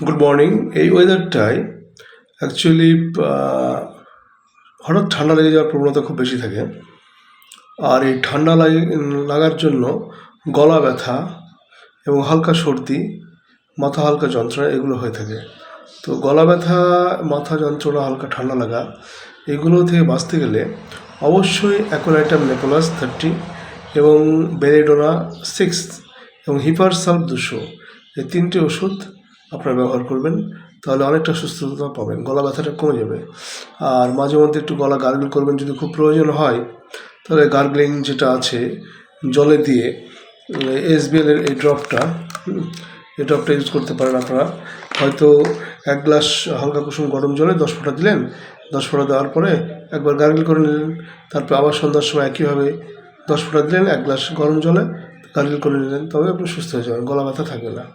Good morning. এই ওয়েদারটায় actually হঠাৎ ঠান্ডা লেগে যাওয়ার প্রবণতা খুব বেশি থাকে। আর এই ঠান্ডা লাগার জন্য গলা ব্যথা এবং হালকা সর্দি, মাথা হালকা যন্ত্রণা এগুলো হয়ে থাকে। তো গলা ব্যথা, মাথা যন্ত্রণা, হালকা ঠান্ডা লাগা এগুলো থেকে বাঁচতে গেলে অবশ্যই অ্যাকোনাইটাম নেকোলাস 30 এবং বেলেডোনা 6 এবং হিপারসালফ 200 এই 3টে ওষুধ আপনারা ব্যবহার করবেন, তাহলে অনেকটা সুস্থতা পাবেন, গলা ব্যথাটা কমে যাবে। আর মাঝে মধ্যে একটু গলা গার্গল করবেন, যদি খুব প্রয়োজন হয় তাহলে গার্গলিং যেটা আছে জলে দিয়ে এসবিএলের এই ড্রপটা ইউজ করতে পারেন আপনারা। হয়তো 1 গ্লাস হালকা কুসুম গরম জলে 10 ফোঁটা দিলেন, 10 ফোঁটা দেওয়ার পরে একবার গার্গল করে নিলেন, তারপর আবার সন্ধ্যার সময় একইভাবে 10 ফোঁটা দিলেন 1 গ্লাস গরম জলে, গার্গল করে নিলেন, তবে আপনি সুস্থ হয়ে যাবেন, গলা ব্যথা থাকবে না।